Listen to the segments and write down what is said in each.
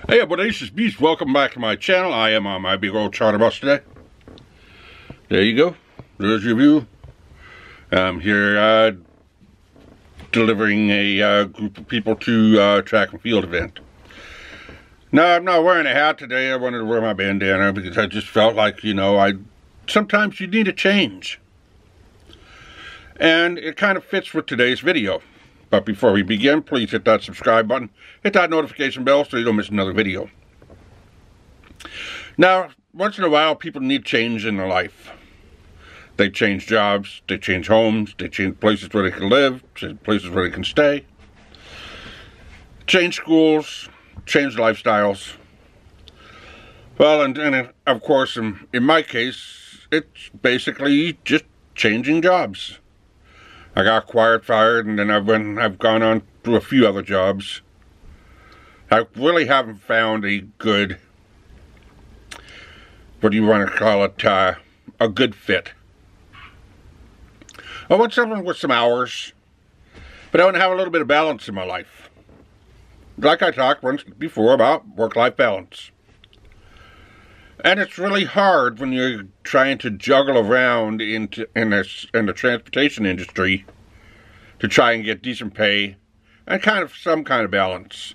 Hey everybody, this is Beast. Welcome back to my channel. I am on my big old charter bus today. There you go. There's your view. I'm here delivering a group of people to a track and field event. Now, I'm not wearing a hat today. I wanted to wear my bandana because I just felt like, sometimes you need a change. And it kind of fits with today's video. But before we begin, please hit that subscribe button, hit that notification bell so you don't miss another video. Now, once in a while, people need change in their life. They change jobs, they change homes, they change places where they can live, places where they can stay, change schools, change lifestyles. Well, and of course, in my case, it's basically just changing jobs. I got fired, and then I've gone on through a few other jobs. I really haven't found a good, what do you want to call it, a good fit. I want someone with some hours, but I want to have a little bit of balance in my life. Like I talked once before about work-life balance. And it's really hard when you're trying to juggle around in the transportation industry to try and get decent pay and some kind of balance.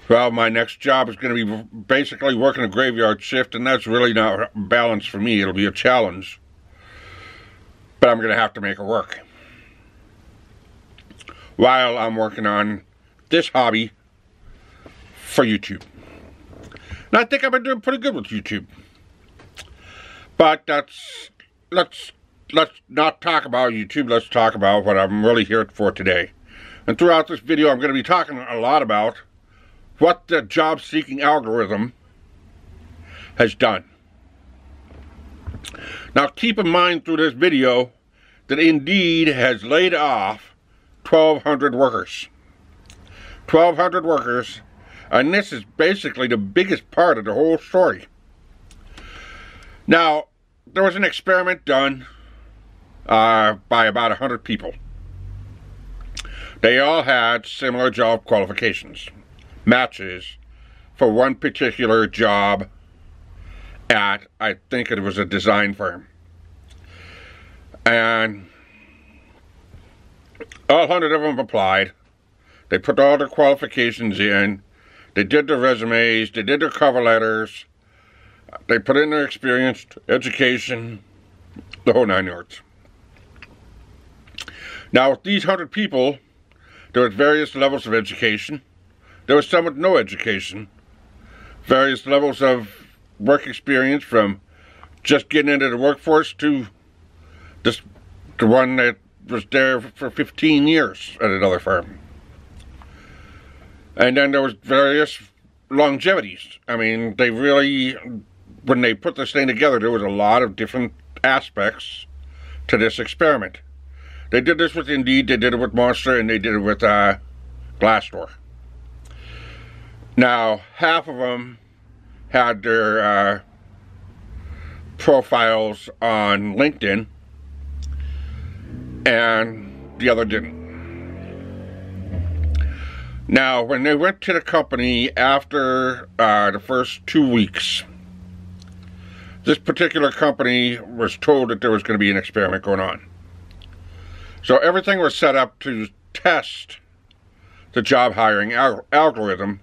Well, my next job is going to be basically working a graveyard shift, and that's really not balance for me. It'll be a challenge. But I'm going to have to make it work. While I'm working on this hobby for YouTube. And I think I've been doing pretty good with YouTube. But let's not talk about YouTube. Let's talk about what I'm really here for today. And throughout this video, I'm going to be talking a lot about what the job-seeking algorithm has done. Now, keep in mind through this video that Indeed has laid off 1,200 workers. 1,200 workers. And this is basically the biggest part of the whole story. Now, there was an experiment done by about 100 people. They all had similar job qualifications, matches for one particular job at, I think it was a design firm. And all 100 of them applied. They put all their qualifications in. They did their resumes, they did their cover letters, they put in their experience, education, the whole 9 yards. Now, with these 100 people, there were various levels of education. There was some with no education. Various levels of work experience, from just getting into the workforce to the one that was there for 15 years at another firm. And then there was various longevities. I mean, they really, when they put this thing together, there was a lot of different aspects to this experiment. They did this with Indeed, they did it with Monster, and they did it with Glassdoor. Now, half of them had their profiles on LinkedIn, and the other didn't. Now, when they went to the company after the first 2 weeks, this particular company was told that there was going to be an experiment going on. So everything was set up to test the job hiring algorithm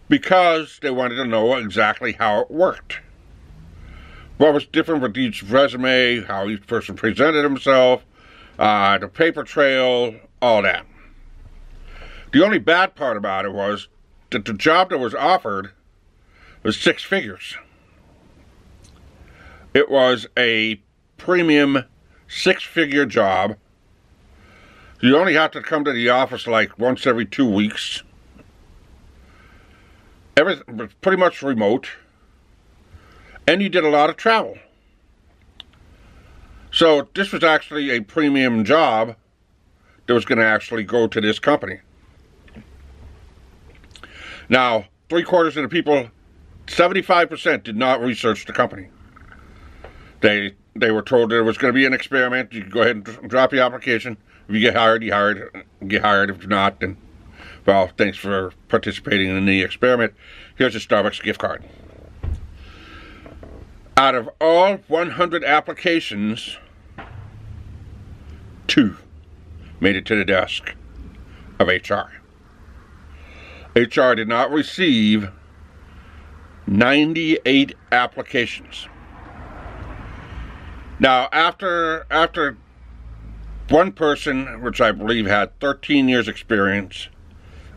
because they wanted to know exactly how it worked. What was different with each resume, how each person presented himself, the paper trail, all that. The only bad part about it was that the job that was offered was 6 figures. It was a premium 6-figure job. You only have to come to the office like once every 2 weeks. Everything was pretty much remote. And you did a lot of travel. So this was actually a premium job that was going to actually go to this company. Now, 3/4 of the people, 75%, did not research the company. They were told that it was going to be an experiment. You could go ahead and drop your application. If you get hired, you get hired. If not, then Well, thanks for participating in the experiment. Here's a Starbucks gift card. Out of all 100 applications, 2 made it to the desk of HR. HR did not receive 98 applications. Now, after one person, which I believe had 13 years experience,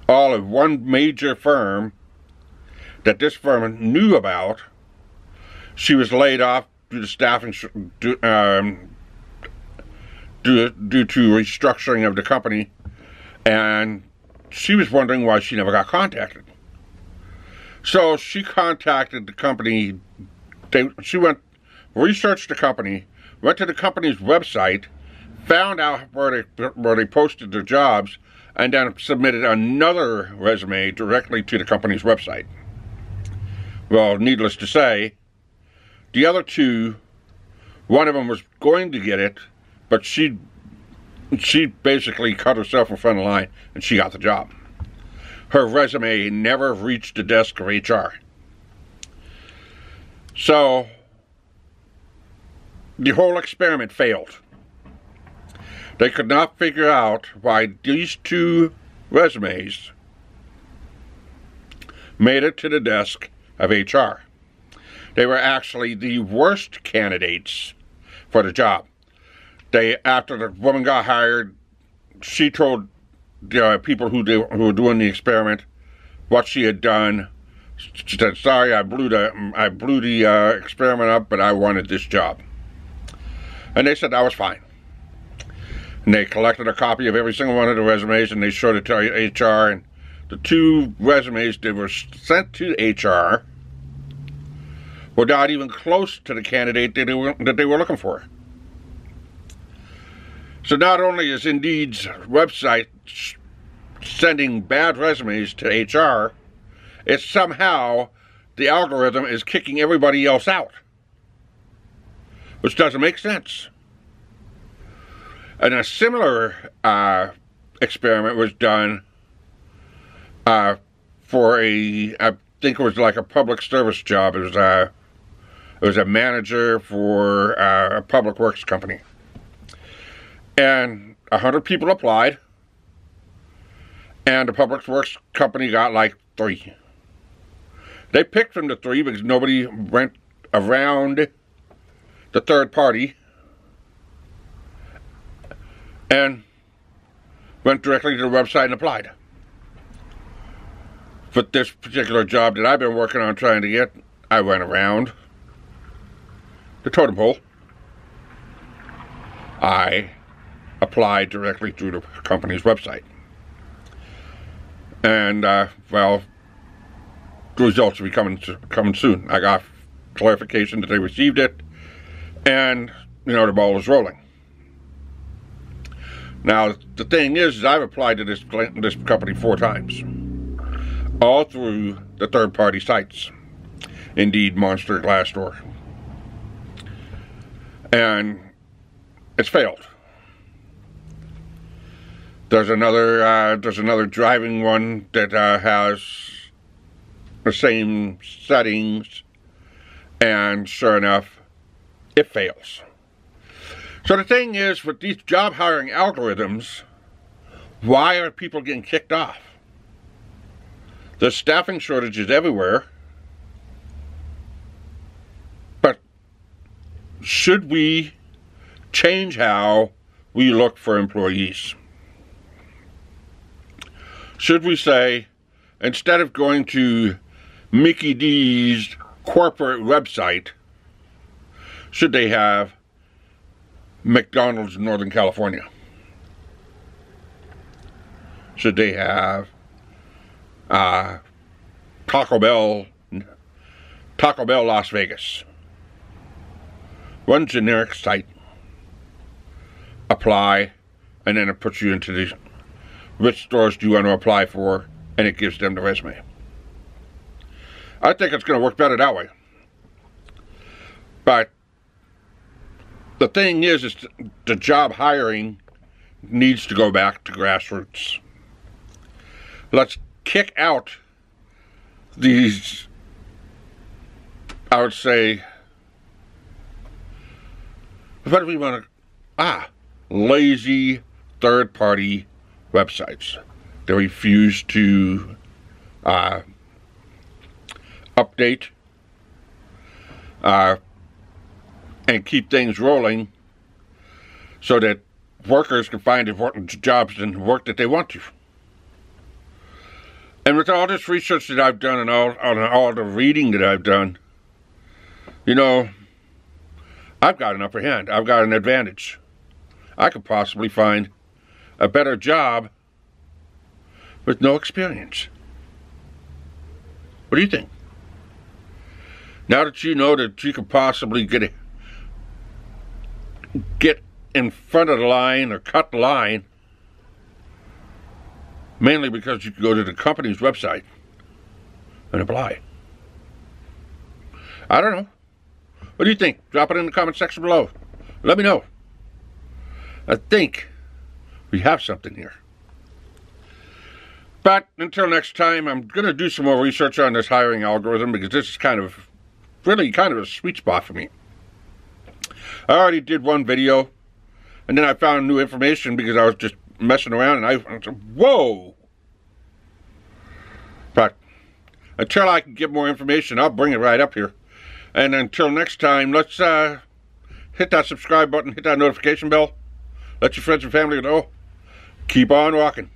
all of one major firm that this firm knew about, she was laid off due to staffing, due to restructuring of the company, and she was wondering why she never got contacted. So she contacted the company. She researched the company, went to the company's website, found out where they posted their jobs, and then submitted another resume directly to the company's website. Well, needless to say, the other 2, one of them was going to get it, but she basically cut herself in front of the line, and she got the job. Her resume never reached the desk of HR. So, the whole experiment failed. They could not figure out why these 2 resumes made it to the desk of HR. They were actually the worst candidates for the job. After the woman got hired, she told the people who were doing the experiment what she had done. She said, "Sorry, I blew the experiment up, but I wanted this job." And they said that was fine. And they collected a copy of every single one of the resumes, and they showed it to HR. And the 2 resumes that were sent to HR were not even close to the candidate that they were looking for. So not only is Indeed's website sending bad resumes to HR, it's somehow the algorithm is kicking everybody else out, which doesn't make sense. And a similar experiment was done for I think it was like a public service job. It was a manager for a public works company. And 100 people applied, and the public works company got like 3. They picked from the 3 because nobody went around the third party and went directly to the website and applied. For this particular job that I've been working on trying to get, I went around the totem pole. I applied directly through the company's website. And, well, the results will be coming soon. I got clarification that they received it, and, the ball is rolling. Now, the thing is I've applied to this company 4 times, all through the third-party sites, Indeed, Monster, Glassdoor, and it's failed. There's another driving one that has the same settings, and sure enough, it fails. So the thing is, with these job hiring algorithms, why are people getting kicked off? There's staffing shortages everywhere, but should we change how we look for employees? Should we say, instead of going to Mickey D's corporate website, should they have McDonald's in Northern California? Should they have Taco Bell Las Vegas? One generic site. Apply, and then it puts you into the which stores do you want to apply for, and it gives them the resume. I think it's going to work better that way. But the thing is the job hiring needs to go back to grassroots. let's kick out these, I would say, what do we want to, lazy third-party websites that refuse to update and keep things rolling so that workers can find important jobs and work that they want to. And with all this research that I've done and all the reading that I've done, you know, I've got an upper hand. I've got an advantage. I could possibly find a better job with no experience. What do you think? Now that you know that you could possibly get in front of the line or cut the line, mainly because you can go to the company's website and apply. I don't know. What do you think? Drop it in the comment section below. Let me know. I think we have something here. But until next time, I'm going to do some more research on this hiring algorithm, because this is really kind of a sweet spot for me. I already did one video, and then I found new information because I was just messing around, and I said, whoa! But until I can get more information, I'll bring it right up here. And until next time, let's hit that subscribe button, hit that notification bell. Let your friends and family know. Keep on walking.